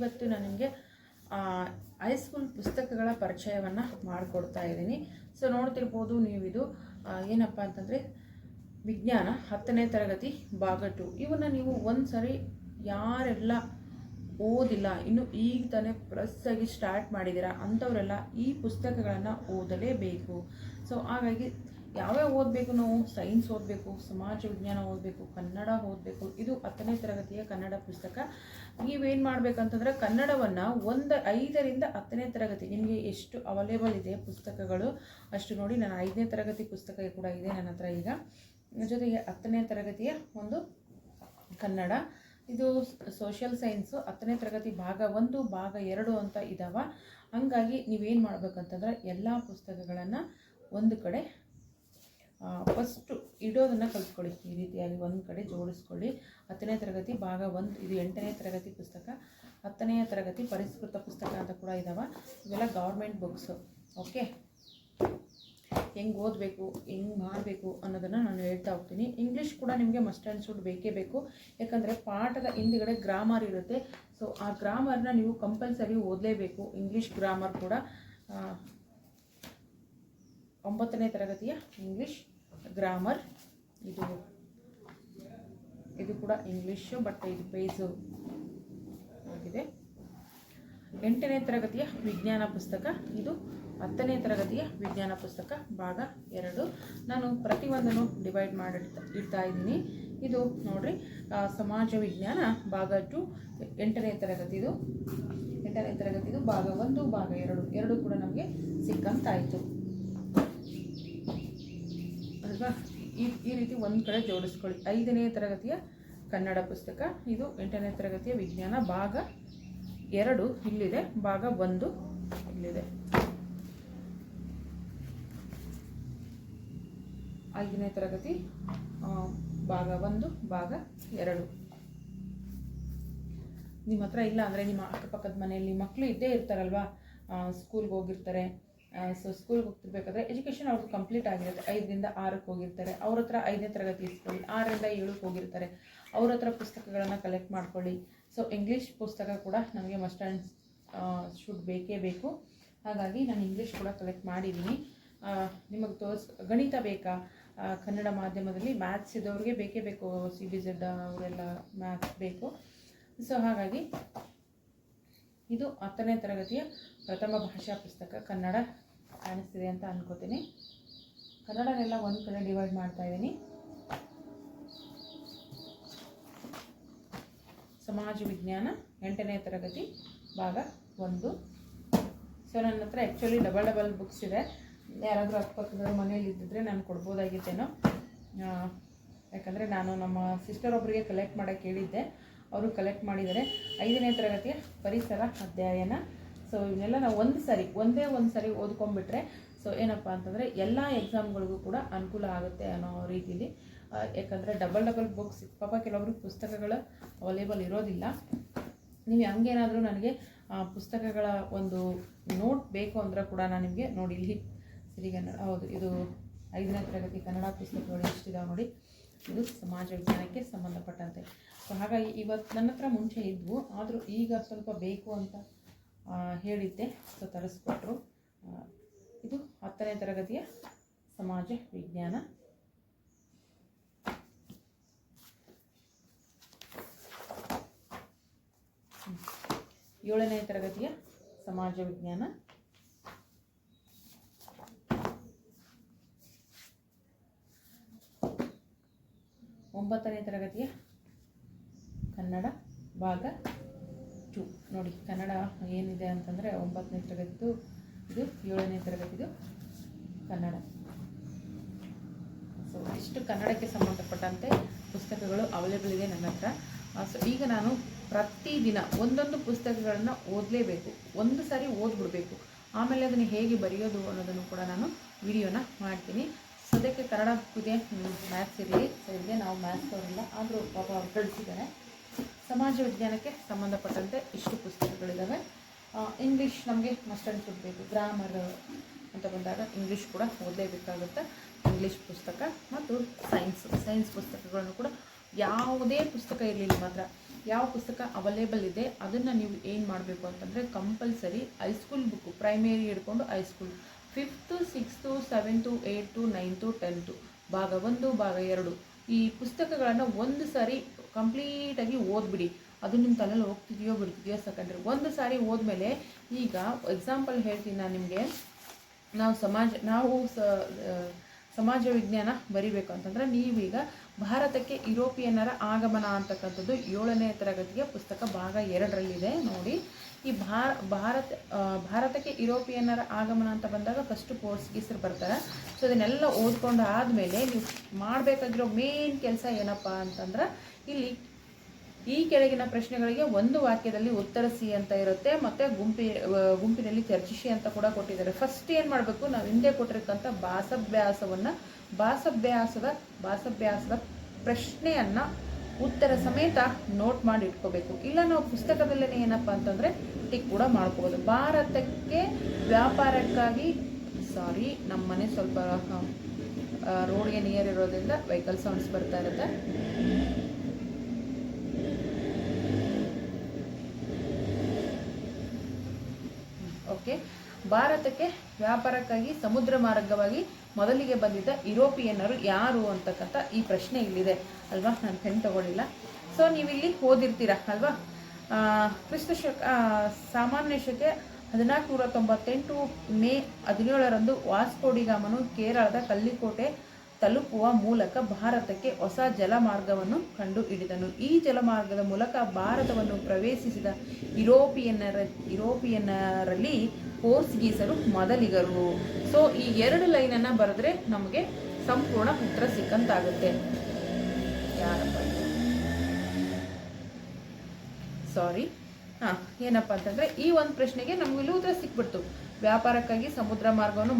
ಇವತ್ತು ನಾನು ನಿಮಗೆ ಹೈಸ್ಕೂಲ್ ಪುಸ್ತಕಗಳ ಪರಿಚಯವನ್ನು ಮಾಡಿಕೊಡ್ತಾ ಇದ್ದೀನಿ. ಸೊ ನೋಡ್ತಿರ್ಬೋದು ನೀವು, ಇದು ಏನಪ್ಪ ಅಂತಂದರೆ ವಿಜ್ಞಾನ 10ನೇ ತರಗತಿ ಭಾಗ 2. ಇವನ್ನ ನೀವು ಒಂದು ಸರಿ ಯಾರೆಲ್ಲ ಓದಿಲ್ಲ, ಇನ್ನು ಈಗ ತಾನೇ ಪ್ಲಸ್ಸಾಗಿ ಸ್ಟಾರ್ಟ್ ಮಾಡಿದ್ದೀರಾ ಅಂಥವರೆಲ್ಲ ಈ ಪುಸ್ತಕಗಳನ್ನು ಓದಲೇಬೇಕು. ಸೊ ಹಾಗಾಗಿ ಯಾವ್ಯಾವ ಓದಬೇಕು? ನಾವು ಸೈನ್ಸ್ ಓದಬೇಕು, ಸಮಾಜ ವಿಜ್ಞಾನ ಓದಬೇಕು, ಕನ್ನಡ ಓದಬೇಕು. ಇದು 10ನೇ ತರಗತಿಯ ಕನ್ನಡ ಪುಸ್ತಕ. ನೀವೇನು ಮಾಡಬೇಕಂತಂದರೆ ಕನ್ನಡವನ್ನು 5ರಿಂದ 10ನೇ ತರಗತಿ ನಿಮಗೆ ಎಷ್ಟು ಅವೈಲೇಬಲ್ ಇದೆ ಪುಸ್ತಕಗಳು ಅಷ್ಟು ನೋಡಿ. ನಾನು 5ನೇ ತರಗತಿ ಪುಸ್ತಕ ಕೂಡ ಇದೆ ನನ್ನ ಹತ್ರ ಈಗ. ಜೊತೆಗೆ 10ನೇ ತರಗತಿಯ ಒಂದು ಕನ್ನಡ, ಇದು ಸೋಷಿಯಲ್ ಸೈನ್ಸು 10ನೇ ತರಗತಿ ಭಾಗ 1 ಭಾಗ 2 ಅಂತ ಇದ್ದಾವೆ. ಹಂಗಾಗಿ ನೀವೇನು ಮಾಡಬೇಕಂತಂದ್ರೆ ಎಲ್ಲ ಪುಸ್ತಕಗಳನ್ನು ಒಂದು ಕಡೆ ಫಸ್ಟು ಇಡೋದನ್ನು ಕಲ್ತ್ಕೊಳ್ಳಿ. ಈ ರೀತಿಯಾಗಿ ಒಂದು ಕಡೆ ಜೋಡಿಸ್ಕೊಳ್ಳಿ. 10ನೇ ತರಗತಿ ಭಾಗ 1 ಇದು 8ನೇ ತರಗತಿ ಪುಸ್ತಕ, 10ನೇ ತರಗತಿ ಪರಿಷ್ಕೃತ ಪುಸ್ತಕ ಅಂತ ಕೂಡ ಇದ್ದಾವೆ. ಇವೆಲ್ಲ ಗೌರ್ಮೆಂಟ್ ಬುಕ್ಸು. ಓಕೆ, ಹೆಂಗೆ ಓದಬೇಕು, ಹೆಂಗೆ ಮಾಡಬೇಕು ಅನ್ನೋದನ್ನು ನಾನು ಹೇಳ್ತಾ ಹೋಗ್ತೀನಿ. ಇಂಗ್ಲೀಷ್ ಕೂಡ ನಿಮಗೆ ಮಸ್ಟ್ ಆ್ಯಂಡ್ ಶುಡ್ ಬೇಕೇ ಬೇಕು. ಯಾಕಂದರೆ ಪಾಠದ ಹಿಂದುಗಡೆ ಗ್ರಾಮರ್ ಇರುತ್ತೆ. ಸೊ ಆ ಗ್ರಾಮರ್ನ ನೀವು ಕಂಪಲ್ಸರಿ ಓದಲೇಬೇಕು. ಇಂಗ್ಲೀಷ್ ಗ್ರಾಮರ್ ಕೂಡ 9ನೇ ತರಗತಿಯ ಇಂಗ್ಲೀಷ್ ಗ್ರಾಮರ್, ಇದು ಕೂಡ ಇಂಗ್ಲೀಷು, ಬಟ್ ಇದು ಪೇಜು ಆಗಿದೆ. 8ನೇ ತರಗತಿಯ ವಿಜ್ಞಾನ ಪುಸ್ತಕ, ಇದು 10ನೇ ತರಗತಿಯ ವಿಜ್ಞಾನ ಪುಸ್ತಕ ಭಾಗ 2. ನಾನು ಪ್ರತಿಯೊಂದನ್ನು ಡಿವೈಡ್ ಮಾಡಿ ಇಡ್ತಾ ಇದ್ದೀನಿ. ಇದು ನೋಡ್ರಿ, ಸಮಾಜ ವಿಜ್ಞಾನ ಭಾಗ 2 8ನೇ ತರಗತಿದು, 8ನೇ ತರಗತಿದು ಭಾಗ 1 ಭಾಗ 2 ಎರಡು ಕೂಡ ನಮಗೆ ಸಿಕ್ಕಂತಾಯಿತು ಅಲ್ವಾ. ಈ ರೀತಿ ಒಂದು ಕಡೆ ಜೋಡಿಸ್ಕೊಳ್ಳಿ. 5ನೇ ತರಗತಿಯ ಕನ್ನಡ ಪುಸ್ತಕ, ಇದು 8ನೇ ತರಗತಿಯ ವಿಜ್ಞಾನ ಭಾಗ 2 ಇಲ್ಲಿದೆ, ಭಾಗ 1 ಇಲ್ಲಿದೆ. 5ನೇ ತರಗತಿ ಭಾಗ 1 ಭಾಗ 2. ನಿಮ್ಮ ಹತ್ರ ಇಲ್ಲ ಅಂದರೆ ನಿಮ್ಮ ಅಕ್ಕಪಕ್ಕದ ಮನೆಯಲ್ಲಿ ಮಕ್ಕಳು ಇದ್ದೇ ಇರ್ತಾರಲ್ವಾ, ಸ್ಕೂಲ್ಗೆ ಹೋಗಿರ್ತಾರೆ. ಸೊ ಸ್ಕೂಲ್ಗೆ ಹೋಗ್ತಿರ್ಬೇಕಾದ್ರೆ ಎಜುಕೇಷನ್ ಅವ್ರದ್ದು ಕಂಪ್ಲೀಟ್ ಆಗಿರುತ್ತೆ. 5ರಿಂದ 6ಕ್ಕೆ ಹೋಗಿರ್ತಾರೆ, ಅವ್ರ ಹತ್ರ 5ನೇ ತರಗತಿ ಇಸ್ಕೊಳ್ಳಿ. 6ರಿಂದ 7ಕ್ಕೆ ಹೋಗಿರ್ತಾರೆ, ಅವ್ರ ಹತ್ರ ಪುಸ್ತಕಗಳನ್ನು ಕಲೆಕ್ಟ್ ಮಾಡ್ಕೊಳ್ಳಿ. ಸೊ ಇಂಗ್ಲೀಷ್ ಪುಸ್ತಕ ಕೂಡ ನಮಗೆ ಮಸ್ಟ್ ಆ್ಯಂಡ್ ಶುಡ್ ಬೇಕೇ ಬೇಕು. ಹಾಗಾಗಿ ನಾನು ಇಂಗ್ಲೀಷ್ ಕೂಡ ಕಲೆಕ್ಟ್ ಮಾಡಿದ್ದೀನಿ. ನಿಮಗೆ ಗಣಿತ ಬೇಕಾ? ಕನ್ನಡ ಮಾಧ್ಯಮದಲ್ಲಿ ಮ್ಯಾಥ್ಸ್ ಇದ್ದವ್ರಿಗೆ ಬೇಕೇ ಬೇಕು. CBZ ಅವರೆಲ್ಲ ಮ್ಯಾಥ್ಸ್ ಬೇಕು. ಸೊ ಹಾಗಾಗಿ ಇದು 10ನೇ ತರಗತಿಯ ಪ್ರಥಮ ಭಾಷಾ ಪುಸ್ತಕ ಕನ್ನಡ. ಕಾಣಿಸ್ತಿದೆ ಅಂತ ಅನ್ಕೋತೀನಿ. ಕನ್ನಡನೆಲ್ಲ ಒಂದು ಕಡೆ ಡಿವೈಡ್ ಮಾಡ್ತಾ ಇದ್ದೀನಿ. ಸಮಾಜ ವಿಜ್ಞಾನ 8ನೇ ತರಗತಿ ಭಾಗ 1. ಸೊ ನನ್ನ ಹತ್ರ ಆ್ಯಕ್ಚುಲಿ ಡಬಲ್ ಬುಕ್ಸ್ ಇದೆ. ಯಾರಾದರೂ ಅಕ್ಕಪಕ್ಕದ ಮನೇಲಿ ಇದ್ದಿದ್ರೆ ನಾನು ಕೊಡ್ಬೋದಾಗಿತ್ತೇನೋ. ಯಾಕಂದರೆ ನಾನು ನಮ್ಮ ಸಿಸ್ಟರ್ ಒಬ್ಬರಿಗೆ ಕಲೆಕ್ಟ್ ಮಾಡೋಕ್ಕೆ ಹೇಳಿದ್ದೆ, ಅವರು ಕಲೆಕ್ಟ್ ಮಾಡಿದ್ದಾರೆ. 5ನೇ ತರಗತಿಯ ಪರಿಸರ ಅಧ್ಯಯನ. ಸೊ ಇವನ್ನೆಲ್ಲ ನಾವು ಒಂದೇ ಒಂದು ಸರಿ ಓದ್ಕೊಂಡ್ಬಿಟ್ರೆ ಸೊ ಏನಪ್ಪ ಅಂತಂದರೆ ಎಲ್ಲ ಎಕ್ಸಾಮ್ಗಳಿಗೂ ಕೂಡ ಅನುಕೂಲ ಆಗುತ್ತೆ ಅನ್ನೋ ರೀತಿಲಿ. ಯಾಕಂದರೆ ಡಬಲ್ ಬುಕ್ಸ್ ಪಾಪ ಕೆಲವೊಬ್ರು ಪುಸ್ತಕಗಳು ಅವೈಲೇಬಲ್ ಇರೋದಿಲ್ಲ. ನೀವು ಹಂಗೇನಾದರೂ ನನಗೆ ಪುಸ್ತಕಗಳ ಒಂದು ನೋಟ್ ಬೇಕು ಅಂದರೆ ಕೂಡ ನಾನು ನಿಮಗೆ ನೋಡಿ ಇಲ್ಲಿ ಸಿರಿಗನ್ನಡ, ಹೌದು ಇದು 5ನೇ ತರಗತಿ ಕನ್ನಡ ಪುಸ್ತಕಗಳು ಎಷ್ಟಿದಾವೆ ನೋಡಿ. ಇದು ಸಮಾಜ ವಿಜ್ಞಾನಕ್ಕೆ ಸಂಬಂಧಪಟ್ಟಂತೆ. ಸೊ ಹಾಗಾಗಿ ಇವತ್ತು ನನ್ನ ಹತ್ರ ಮುಂಚೆ ಇದ್ವು, ಆದರೂ ಈಗ ಸ್ವಲ್ಪ ಬೇಕು ಅಂತ ಹೇಳಿದ್ದೆ. ಸೊ ತರಿಸ್ಕೊಟ್ರು. ಇದು 10ನೇ ತರಗತಿಯ ಸಮಾಜ ವಿಜ್ಞಾನ. ಏಳನೇ ತರಗತಿಯ ಸಮಾಜ ವಿಜ್ಞಾನ. 9ನೇ ತರಗತಿಯ ಕನ್ನಡ ಭಾಗ 2 ನೋಡಿ. ಕನ್ನಡ ಏನಿದೆ ಅಂತಂದರೆ 9ನೇ ತರಗತಿದು, ಇದು 7ನೇ ತರಗತಿದು ಕನ್ನಡ. ಸೊ ಇಷ್ಟು ಕನ್ನಡಕ್ಕೆ ಸಂಬಂಧಪಟ್ಟಂತೆ ಪುಸ್ತಕಗಳು ಅವೈಲೇಬಲ್ ಇದೆ ನನ್ನ ಹತ್ರ. ಸೊ ಈಗ ನಾನು ಪ್ರತಿದಿನ ಒಂದೊಂದು ಪುಸ್ತಕಗಳನ್ನು ಓದಲೇಬೇಕು. ಒಂದು ಸಾರಿ ಓದ್ಬಿಡ್ಬೇಕು. ಆಮೇಲೆ ಅದನ್ನು ಹೇಗೆ ಬರೆಯೋದು ಅನ್ನೋದನ್ನು ಕೂಡ ನಾನು ವಿಡಿಯೋನ ಮಾಡ್ತೀನಿ. ಸದ್ಯಕ್ಕೆ ಕನ್ನಡ ಇದೆ, ಮ್ಯಾಥ್ಸ್ ಇರಲಿ ಸರಿಗೆ, ನಾವು ಮ್ಯಾಥ್ಸ್ ಅವರಿಲ್ಲ, ಆದರೂ ಪಾಪ ಅವ್ರು ಕಳಿಸಿದ್ದಾರೆ. ಸಮಾಜ ವಿಜ್ಞಾನಕ್ಕೆ ಸಂಬಂಧಪಟ್ಟಂತೆ ಇಷ್ಟು ಪುಸ್ತಕಗಳಿದ್ದಾವೆ. ಇಂಗ್ಲೀಷ್ ನಮಗೆ ಮಸ್ಟ್ ಆ್ಯಂಡ್ ಶುಡ್ ಬೇಕು. ಗ್ರಾಮರ್ ಅಂತ ಬಂದಾಗ ಇಂಗ್ಲೀಷ್ ಕೂಡ ಓದಲೇಬೇಕಾಗುತ್ತೆ. ಇಂಗ್ಲೀಷ್ ಪುಸ್ತಕ ಮತ್ತು ಸೈನ್ಸ್ ಪುಸ್ತಕಗಳನ್ನು ಕೂಡ ಯಾವುದೇ ಪುಸ್ತಕ ಇರಲಿ ನಿಮ್ಮ ಹತ್ರ ಯಾವ ಪುಸ್ತಕ ಅವೈಲೇಬಲ್ ಇದೆ ಅದನ್ನು ನೀವು ಏನು ಮಾಡಬೇಕು ಅಂತಂದರೆ ಕಂಪಲ್ಸರಿ ಹೈಸ್ಕೂಲ್ ಬುಕ್ಕು, ಪ್ರೈಮರಿ ಹಿಡ್ಕೊಂಡು high school 5th 6th 7th 8th 9th 10th ಭಾಗ 1 ಭಾಗ 2 ಈ ಪುಸ್ತಕಗಳನ್ನು ಒಂದು ಸಾರಿ ಕಂಪ್ಲೀಟಾಗಿ ಓದ್ಬಿಡಿ. ಅದು ನಿಮ್ಮ ತಲೆಯಲ್ಲಿ ಹೋಗ್ತಿದೆಯೋ ಬಿಡ್ತಿದೆಯೋ ಸೆಕೆಂಡ್ರಿ. ಒಂದು ಸಾರಿ ಹೋದ್ಮೇಲೆ, ಈಗ ಎಕ್ಸಾಂಪಲ್ ಹೇಳ್ತೀನಿ ನಾನು ನಿಮಗೆ. ನಾವು ಸಮಾಜ ವಿಜ್ಞಾನ ಬರಿಬೇಕು ಅಂತಂದರೆ ನೀವೀಗ ಭಾರತಕ್ಕೆ ಯುರೋಪಿಯನ್ನರ ಆಗಮನ ಅಂತಕ್ಕಂಥದ್ದು 7ನೇ ತರಗತಿಗೆ ಪುಸ್ತಕ ಭಾಗ 2ರಲ್ಲಿದೆ ನೋಡಿ. ಈ ಭಾರತಕ್ಕೆ ಯುರೋಪಿಯನ್ನರ ಆಗಮನ ಅಂತ ಬಂದಾಗ ಫಸ್ಟು ಪೋರ್ಚುಗೀಸರು ಬರ್ತಾರೆ. ಸೊ ಇದನ್ನೆಲ್ಲ ಓದ್ಕೊಂಡು ಆದಮೇಲೆ ನೀವು ಮಾಡಬೇಕಾಗಿರೋ ಮೇನ್ ಕೆಲಸ ಏನಪ್ಪ ಅಂತಂದ್ರೆ, ಇಲ್ಲಿ ಈ ಕೆಳಗಿನ ಪ್ರಶ್ನೆಗಳಿಗೆ ಒಂದು ವಾಕ್ಯದಲ್ಲಿ ಉತ್ತರಿಸಿ ಅಂತ ಇರುತ್ತೆ, ಮತ್ತು ಗುಂಪಿನಲ್ಲಿ ಚರ್ಚಿಸಿ ಅಂತ ಕೂಡ ಕೊಟ್ಟಿದ್ದಾರೆ. ಫಸ್ಟ್ ಏನು ಮಾಡಬೇಕು, ನಾವು ಹಿಂದೆ ಕೊಟ್ಟಿರ್ತಕ್ಕಂಥ ಭಾಷಾಭ್ಯಾಸದ ಪ್ರಶ್ನೆಯನ್ನು ಉತ್ತರ ಸಮೇತ ನೋಟ್ ಮಾಡಿ ಇಟ್ಕೋಬೇಕು. ಇಲ್ಲ ನಾವು ಪುಸ್ತಕದಲ್ಲೇ ಏನಪ್ಪ ಅಂತಂದರೆ ಟಿಕ್ ಕೂಡ ಮಾಡ್ಕೋಬೋದು. ಭಾರತಕ್ಕೆ ವ್ಯಾಪಾರಕ್ಕಾಗಿ ನಮ್ಮ ಮನೆ ಸ್ವಲ್ಪ ರೋಡ್ಗೆ ನಿಯರ್ ಇರೋದ್ರಿಂದ ವೆಹಿಕಲ್ ಸೌಂಡ್ಸ್ ಬರ್ತಾ ಇರುತ್ತೆ. ಓಕೆ, ಭಾರತಕ್ಕೆ ವ್ಯಾಪಾರಕ್ಕಾಗಿ ಸಮುದ್ರ ಮಾರ್ಗವಾಗಿ ಮೊದಲಿಗೆ ಬಂದಿದ್ದ ಯುರೋಪಿಯನ್ನರು ಯಾರು ಅಂತಕ್ಕಂಥ ಈ ಪ್ರಶ್ನೆ ಇಲ್ಲಿದೆ ಅಲ್ವಾ. ನಾನು ಪೆನ್ ತಗೊಳ್ಳಿಲ್ಲ. ಸೊ ನೀವಿಲ್ಲಿ ಓದಿರ್ತೀರ ಅಲ್ವಾ. ಸಾಮಾನ್ಯ ಶಕೆ 1498 ಮೇ 17ರಂದು ವಾಸ್ಕೋಡಿಗಾಮನು ಕೇರಳದ ಕಲ್ಲಿಕೋಟೆ ತಲುಪುವ ಮೂಲಕ ಭಾರತಕ್ಕೆ ಹೊಸ ಜಲಮಾರ್ಗವನ್ನು ಕಂಡು ಹಿಡಿದನು. ಈ ಜಲಮಾರ್ಗದ ಮೂಲಕ ಭಾರತವನ್ನು ಪ್ರವೇಶಿಸಿದ ಯುರೋಪಿಯನ್ನರಲ್ಲಿ ಪೋರ್ಚುಗೀಸರು ಮೊದಲಿಗರು. ಸೊ ಈ 2 ಲೈನನ್ನು ಬರೆದ್ರೆ ನಮಗೆ ಸಂಪೂರ್ಣ ಉತ್ತರ ಸಿಕ್ಕಂತಾಗುತ್ತೆ. ಏನಪ್ಪ ಅಂತಂದರೆ ಈ ಒಂದು ಪ್ರಶ್ನೆಗೆ ನಮಗಿಲ್ಲಿ ಉತ್ತರ ಸಿಕ್ಬಿಡ್ತು. ವ್ಯಾಪಾರಕ್ಕಾಗಿ ಸಮುದ್ರ ಮಾರ್ಗವನ್ನು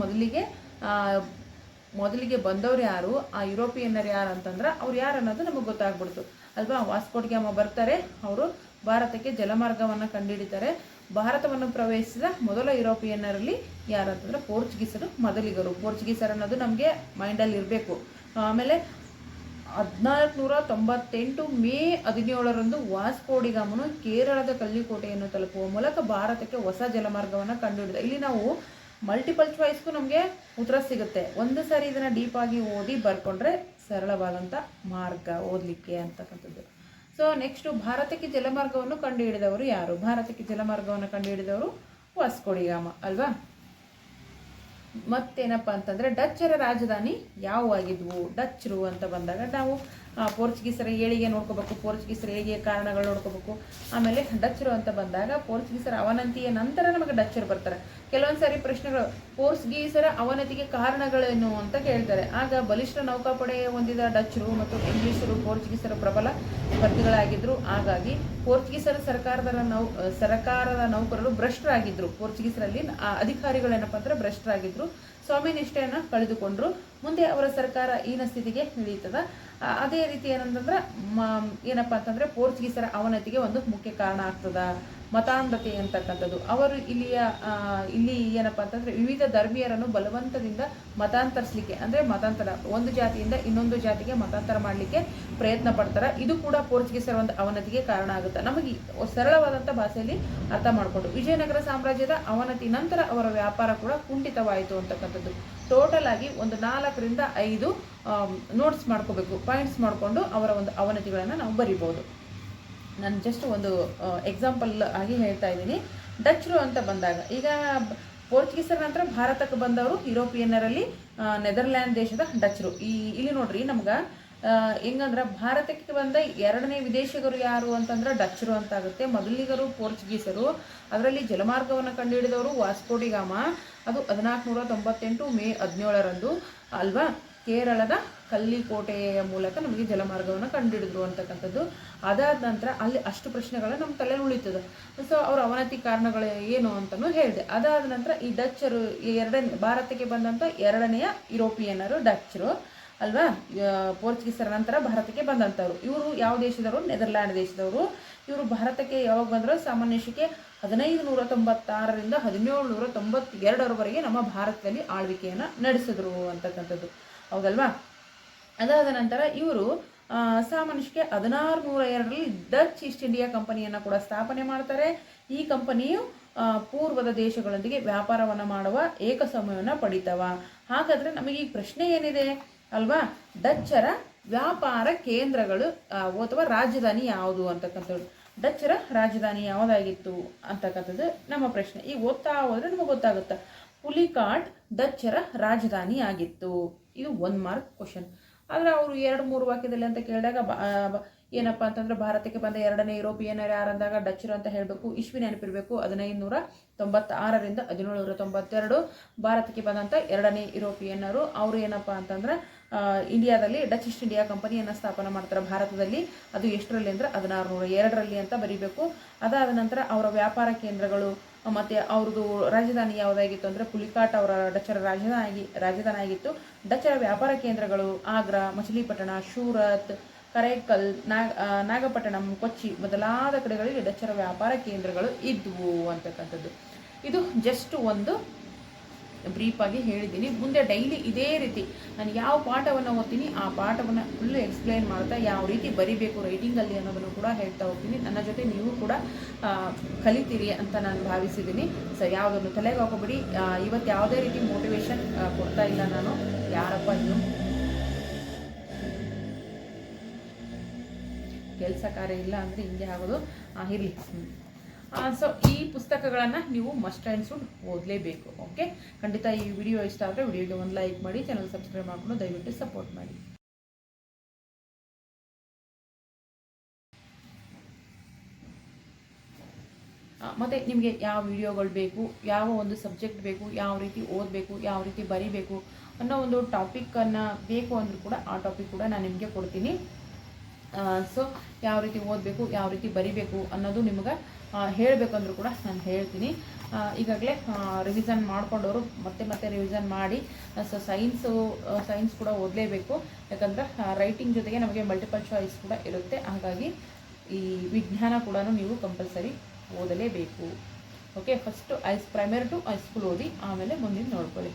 ಮೊದಲಿಗೆ ಬಂದವ್ರು ಯಾರು, ಆ ಯುರೋಪಿಯನ್ನರು ಯಾರು ಅಂತಂದ್ರೆ ಅವ್ರು ಯಾರು ಅನ್ನೋದು ನಮಗೆ ಗೊತ್ತಾಗ್ಬಿಡ್ತು ಅಲ್ವಾ. ವಾಸ್ಕೋಡಿಗಾಮ ಬರ್ತಾರೆ, ಅವರು ಭಾರತಕ್ಕೆ ಜಲಮಾರ್ಗವನ್ನು ಕಂಡುಹಿಡಿತಾರೆ. ಭಾರತವನ್ನು ಪ್ರವೇಶಿಸಿದ ಮೊದಲ ಯುರೋಪಿಯನ್ನರಲ್ಲಿ ಯಾರು ಅಂತಂದ್ರೆ ಪೋರ್ಚುಗೀಸರು ಮೊದಲಿಗರು. ಪೋರ್ಚುಗೀಸರು ಅನ್ನೋದು ನಮಗೆ ಮೈಂಡಲ್ಲಿ ಇರಬೇಕು. ಆಮೇಲೆ 1498 ಮೇ 17ರಂದು ವಾಸ್ಕೋಡಿಗಾಮನು ಕೇರಳದ ಕಲ್ಲಿಕೋಟೆಯನ್ನು ತಲುಪುವ ಮೂಲಕ ಭಾರತಕ್ಕೆ ಹೊಸ ಜಲಮಾರ್ಗವನ್ನು ಕಂಡುಹಿಡಿದ. ಇಲ್ಲಿ ನಾವು ಮಲ್ಟಿಪಲ್ ಚಾಯ್ಸ್ಗೂ ನಮಗೆ ಉತ್ತರ ಸಿಗುತ್ತೆ. ಒಂದು ಸಾರಿ ಇದನ್ನು ಡೀಪಾಗಿ ಓದಿ ಬರ್ಕೊಂಡ್ರೆ ಸರಳವಾದಂಥ ಮಾರ್ಗ ಓದಲಿಕ್ಕೆ ಅಂತಕ್ಕಂಥದ್ದು. ಸೊ ನೆಕ್ಸ್ಟು ಭಾರತಕ್ಕೆ ಜಲಮಾರ್ಗವನ್ನು ಕಂಡುಹಿಡಿದವರು ಯಾರು? ಭಾರತಕ್ಕೆ ಜಲಮಾರ್ಗವನ್ನು ಕಂಡುಹಿಡಿದವರು ವಾಸ್ಕೋಡಿಗಾಮ ಅಲ್ವಾ. ಮತ್ತೇನಪ್ಪ ಅಂತಂದರೆ ಡಚ್ಚರ ರಾಜಧಾನಿ ಯಾವುವಾಗಿದ್ವು? ಡಚ್ಚರು ಅಂತ ಬಂದಾಗ ನಾವು ಪೋರ್ಚುಗೀಸರ ಏಳಿಗೆ ನೋಡ್ಕೋಬೇಕು, ಪೋರ್ಚುಗೀಸರ ಏಳಿಗೆ ಕಾರಣಗಳು ನೋಡ್ಕೋಬೇಕು. ಆಮೇಲೆ ಡಚ್ಚರು ಅಂತ ಬಂದಾಗ ಪೋರ್ಚುಗೀಸರ ಅವನತಿಯ ನಂತರ ನಮಗೆ ಡಚ್ಚರು ಬರ್ತಾರೆ. ಕೆಲವೊಂದು ಸಾರಿ ಪ್ರಶ್ನೆಗಳು ಪೋರ್ಚುಗೀಸರ ಅವನತಿಗೆ ಕಾರಣಗಳೇನು ಅಂತ ಕೇಳ್ತಾರೆ. ಆಗ ಬಲಿಷ್ಠ ನೌಕಾಪಡೆ ಹೊಂದಿದ ಡಚ್ಚರು ಮತ್ತು ಇಂಗ್ಲಿಷರು ಪೋರ್ಚುಗೀಸರ ಪ್ರಬಲ ಸ್ಪರ್ಧಿಗಳಾಗಿದ್ದರು. ಹಾಗಾಗಿ ಪೋರ್ಚುಗೀಸರ ಸರ್ಕಾರದ ನೌಕರರು ಭ್ರಷ್ಟರಾಗಿದ್ದರು. ಪೋರ್ಚುಗೀಸರಲ್ಲಿ ಅಧಿಕಾರಿಗಳೇನಪ್ಪ ಅಂದರೆ ಭ್ರಷ್ಟರಾಗಿದ್ದರು. ಸ್ವಾಮಿ ನಿಷ್ಠೆಯನ್ನು ಕಳೆದುಕೊಂಡ್ರು. ಮುಂದೆ ಅವರ ಸರ್ಕಾರ ಈನ ಸ್ಥಿತಿಗೆ ಇಳೀತದ. ಅದೇ ರೀತಿ ಏನಂತಂದ್ರೆ ಏನಪ್ಪ ಅಂತಂದರೆ ಪೋರ್ಚುಗೀಸರ ಅವನತಿಗೆ ಒಂದು ಮುಖ್ಯ ಕಾರಣ ಆಗ್ತದ ಮತಾಂಧತೆ ಅಂತಕ್ಕಂಥದ್ದು. ಅವರು ಇಲ್ಲಿ ಏನಪ್ಪ ಅಂತಂದರೆ ವಿವಿಧ ಧರ್ಮೀಯರನ್ನು ಬಲವಂತದಿಂದ ಮತಾಂತರಿಸಲಿಕ್ಕೆ, ಅಂದರೆ ಮತಾಂತರ ಒಂದು ಜಾತಿಯಿಂದ ಇನ್ನೊಂದು ಜಾತಿಗೆ ಮತಾಂತರ ಮಾಡಲಿಕ್ಕೆ ಪ್ರಯತ್ನ ಪಡ್ತಾರೆ. ಇದು ಕೂಡ ಪೋರ್ಚುಗೀಸರ ಒಂದು ಅವನತಿಗೆ ಕಾರಣ ಆಗುತ್ತೆ. ನಮಗೆ ಸರಳವಾದಂಥ ಭಾಷೆಯಲ್ಲಿ ಅರ್ಥ ಮಾಡಿಕೊಂಡು ವಿಜಯನಗರ ಸಾಮ್ರಾಜ್ಯದ ಅವನತಿ ನಂತರ ಅವರ ವ್ಯಾಪಾರ ಕೂಡ ಕುಂಠಿತವಾಯಿತು ಅಂತಕ್ಕಂಥದ್ದು. ಟೋಟಲ್ ಆಗಿ ಒಂದು 4 ರಿಂದ 5 ನೋಟ್ಸ್ ಮಾಡ್ಕೋಬೇಕು, ಪಾಯಿಂಟ್ಸ್ ಮಾಡಿಕೊಂಡು ಅವರ ಒಂದು ಅವನತಿಗಳನ್ನು ನಾವು ಬರಿಬೋದು. ನಾನು ಜಸ್ಟ್ ಒಂದು ಎಕ್ಸಾಂಪಲ್ ಆಗಿ ಹೇಳ್ತಾ ಇದ್ದೀನಿ. ಡಚ್ಚರು ಅಂತ ಬಂದಾಗ ಈಗ ಪೋರ್ಚುಗೀಸರ ನಂತರ ಭಾರತಕ್ಕೆ ಬಂದವರು ಯುರೋಪಿಯನ್ನರಲ್ಲಿ ನೆದರ್ಲ್ಯಾಂಡ್ ದೇಶದ ಡಚ್ಚರು. ಇಲ್ಲಿ ನೋಡ್ರಿ ನಮ್ಗೆ ಹೆಂಗಂದ್ರೆ ಭಾರತಕ್ಕೆ ಬಂದ 2ನೇ ವಿದೇಶಿಗರು ಯಾರು ಅಂತಂದ್ರೆ ಡಚ್ಚರು ಅಂತ ಆಗುತ್ತೆ. ಮೊದಲಿಗರು ಪೋರ್ಚುಗೀಸರು, ಅದರಲ್ಲಿ ಜಲಮಾರ್ಗವನ್ನು ಕಂಡುಹಿಡಿದವರು ವಾಸ್ಕೋಡಿಗಾಮ. ಅದು 1498 ಮೇ 17ರಂದು ಅಲ್ವಾ. ಕೇರಳದ ಕಲ್ಲಿಕೋಟೆಯ ಮೂಲಕ ನಮಗೆ ಜಲಮಾರ್ಗವನ್ನು ಕಂಡುಹಿಡಿದ್ರು ಅಂತಕ್ಕಂಥದ್ದು. ಅದಾದ ನಂತರ ಅಲ್ಲಿ ಅಷ್ಟು ಪ್ರಶ್ನೆಗಳು ನಮ್ಮ ತಲೆಯಲ್ಲಿ ಉಳಿತದೆ. ಸೊ ಅವರ ಅವನತಿ ಕಾರಣಗಳು ಏನು ಅಂತಲೂ ಹೇಳಿದೆ. ಅದಾದ ನಂತರ ಈ ಡಚ್ಚರು ಭಾರತಕ್ಕೆ ಬಂದಂಥ 2ನೆಯ ಯುರೋಪಿಯನ್ನರು ಡಚ್ಚರು ಅಲ್ವಾ. ಪೋರ್ಚುಗೀಸರ ನಂತರ ಭಾರತಕ್ಕೆ ಬಂದಂಥವ್ರು. ಇವರು ಯಾವ ದೇಶದವರು? ನೆದರ್ಲ್ಯಾಂಡ್ ದೇಶದವರು. ಇವರು ಭಾರತಕ್ಕೆ ಯಾವಾಗ ಬಂದರು? ಸಾಮಾನ್ಯ ಶಕೆ 1596ರಿಂದ 1792ರವರೆಗೆ ನಮ್ಮ ಭಾರತದಲ್ಲಿ ಆಳ್ವಿಕೆಯನ್ನು ನಡೆಸಿದ್ರು ಅಂತಕ್ಕಂಥದ್ದು. ಹೌದಲ್ವಾ. ಅದಾದ ನಂತರ ಇವರು ಸಾಮಾನ್ಯಕ್ಕೆ 1602ರಲ್ಲಿ ಡಚ್ ಈಸ್ಟ್ ಇಂಡಿಯಾ ಕಂಪನಿಯನ್ನು ಕೂಡ ಸ್ಥಾಪನೆ ಮಾಡ್ತಾರೆ. ಈ ಕಂಪನಿಯು ಪೂರ್ವದ ದೇಶಗಳೊಂದಿಗೆ ವ್ಯಾಪಾರವನ್ನು ಮಾಡುವ ಏಕ ಸಮಯವನ್ನು ಪಡಿತವ. ಹಾಗಾದರೆ ನಮಗೆ ಈ ಪ್ರಶ್ನೆ ಏನಿದೆ ಅಲ್ವಾ, ಡಚ್ಚರ ವ್ಯಾಪಾರ ಕೇಂದ್ರಗಳು ಅಥವಾ ರಾಜಧಾನಿ ಯಾವುದು ಅಂತಕ್ಕಂಥದ್ದು. ಡಚ್ಚರ ರಾಜಧಾನಿ ಯಾವುದಾಗಿತ್ತು ಅಂತಕ್ಕಂಥದ್ದು ನಮ್ಮ ಪ್ರಶ್ನೆ. ಈಗ ಓದ್ತಾ ಹೋದ್ರೆ ನಮಗೆ ಗೊತ್ತಾಗುತ್ತೆ. ಪುಲಿಕಾಟ್ ಡಚ್ಚರ ರಾಜಧಾನಿ ಆಗಿತ್ತು. ಇದು 1 ಮಾರ್ಕ್ ಕ್ವಶನ್. ಆದರೆ ಅವರು 2-3 ವಾಕ್ಯದಲ್ಲಿ ಅಂತ ಕೇಳಿದಾಗ ಏನಪ್ಪ ಅಂತಂದ್ರೆ ಭಾರತಕ್ಕೆ ಬಂದ 2ನೇ ಯುರೋಪಿಯನ್ನರು ಯಾರಂದಾಗ ಡಚ್ಚರು ಅಂತ ಹೇಳಬೇಕು. ಇಸ್ವಿ ನೆನಪಿರಬೇಕು, 1596ರಿಂದ 1792 ಭಾರತಕ್ಕೆ ಬಂದಂಥ 2ನೇ ಯುರೋಪಿಯನ್ನರು. ಅವರು ಏನಪ್ಪ ಅಂತಂದ್ರೆ ಇಂಡಿಯಾದಲ್ಲಿ ಡಚ್ ಈಸ್ಟ್ ಇಂಡಿಯಾ ಕಂಪನಿಯನ್ನು ಸ್ಥಾಪನೆ ಮಾಡ್ತಾರೆ ಭಾರತದಲ್ಲಿ. ಅದು ಎಷ್ಟರಲ್ಲಿ ಅಂದರೆ 1602ರಲ್ಲಿ ಅಂತ ಬರೀಬೇಕು. ಅದಾದ ನಂತರ ಅವರ ವ್ಯಾಪಾರ ಕೇಂದ್ರಗಳು ಮತ್ತು ಅವ್ರದ್ದು ರಾಜಧಾನಿ ಯಾವುದಾಗಿತ್ತು ಅಂದರೆ ಪುಲಿಕಾಟ್ ಅವರ ಡಚ್ಚರ ರಾಜಧಾನಿ ಆಗಿತ್ತು. ಡಚ್ಚರ ವ್ಯಾಪಾರ ಕೇಂದ್ರಗಳು ಆಗ್ರಾ, ಮಚಿಲಿಪಟ್ಟಣ, ಸೂರತ್, ಕರೈಕಲ್, ನಾಗಪಟ್ಟಣಂ, ಕೊಚ್ಚಿ ಮೊದಲಾದ ಕಡೆಗಳಲ್ಲಿ ಡಚ್ಚರ ವ್ಯಾಪಾರ ಕೇಂದ್ರಗಳು ಇದ್ವು ಅಂತಕ್ಕಂಥದ್ದು. ಇದು ಜಸ್ಟ್ ಒಂದು ಬ್ರೀಫಾಗಿ ಹೇಳಿದ್ದೀನಿ. ಮುಂದೆ ಡೈಲಿ ಇದೇ ರೀತಿ ನಾನು ಯಾವ ಪಾಠವನ್ನು ಓದ್ತೀನಿ ಆ ಪಾಠವನ್ನು ಫುಲ್ಲು ಎಕ್ಸ್ಪ್ಲೈನ್ ಮಾಡ್ತಾ ಯಾವ ರೀತಿ ಬರಿಬೇಕು ರೈಟಿಂಗಲ್ಲಿ ಅನ್ನೋದನ್ನು ಕೂಡ ಹೇಳ್ತಾ ಹೋಗ್ತೀನಿ. ನನ್ನ ಜೊತೆ ನೀವು ಕೂಡ ಕಲಿತೀರಿ ಅಂತ ನಾನು ಭಾವಿಸಿದ್ದೀನಿ. ಸೊ ಯಾವುದನ್ನು ತಲೆಗೆ ಹಾಕೋಬಿಡಿ. ಇವತ್ತು ಯಾವುದೇ ರೀತಿ ಮೋಟಿವೇಶನ್ ಕೊಡ್ತಾ ಇಲ್ಲ ನಾನು. ಯಾರಪ್ಪ ಇದು ಕೆಲಸ ಕಾರ್ಯ ಇಲ್ಲ ಅಂದರೆ ಹಿಂಗೆ ಆಗೋದು. ಇರಲಿ. ಸೊ ಈ ಪುಸ್ತಕಗಳನ್ನು ನೀವು ಮಸ್ಟ್ ಆ್ಯಂಡ್ ಶುಡ್ ಓದಲೇಬೇಕು. ಓಕೆ, ಖಂಡಿತ ಈ ವಿಡಿಯೋ ಇಷ್ಟ ಆದರೆ ವಿಡಿಯೋಗೆ ಒಂದು ಲೈಕ್ ಮಾಡಿ, ಚಾನಲ್ ಸಬ್ಸ್ಕ್ರೈಬ್ ಮಾಡಿಕೊಂಡು ದಯವಿಟ್ಟು ಸಪೋರ್ಟ್ ಮಾಡಿ. ಮತ್ತು ನಿಮಗೆ ಯಾವ ವಿಡಿಯೋಗಳು ಬೇಕು, ಯಾವ ಒಂದು ಸಬ್ಜೆಕ್ಟ್ ಬೇಕು, ಯಾವ ರೀತಿ ಓದಬೇಕು, ಯಾವ ರೀತಿ ಬರೀಬೇಕು ಅನ್ನೋ ಒಂದು ಟಾಪಿಕ್ಕನ್ನು ಬೇಕು ಅಂದರೂ ಕೂಡ ಆ ಟಾಪಿಕ್ ಕೂಡ ನಾನು ನಿಮಗೆ ಕೊಡ್ತೀನಿ. ಸೊ ಯಾವ ರೀತಿ ಓದಬೇಕು, ಯಾವ ರೀತಿ ಬರಿಬೇಕು ಅನ್ನೋದು ನಿಮಗೆ ಹೇಳಬೇಕಂದ್ರೂ ಕೂಡ ನಾನು ಹೇಳ್ತೀನಿ. ಈಗಾಗಲೇ ರಿವಿಷನ್ ಮಾಡ್ಕೊಂಡವರು ಮತ್ತೆ ರಿವಿಷನ್ ಮಾಡಿ. ಸೊ ಸೈನ್ಸ್ ಕೂಡ ಓದಲೇಬೇಕು. ಯಾಕಂದರೆ ರೈಟಿಂಗ್ ಜೊತೆಗೆ ನಮಗೆ ಮಲ್ಟಿಪಲ್ ಚಾಯ್ಸ್ ಕೂಡ ಇರುತ್ತೆ. ಹಾಗಾಗಿ ಈ ವಿಜ್ಞಾನ ಕೂಡ ನೀವು ಕಂಪಲ್ಸರಿ ಓದಲೇಬೇಕು. Okay, first primary to high school ಓದಿ, ಆಮೇಲೆ ಮುಂದಿನ ನೋಡ್ಕೊಳ್ಳಿ.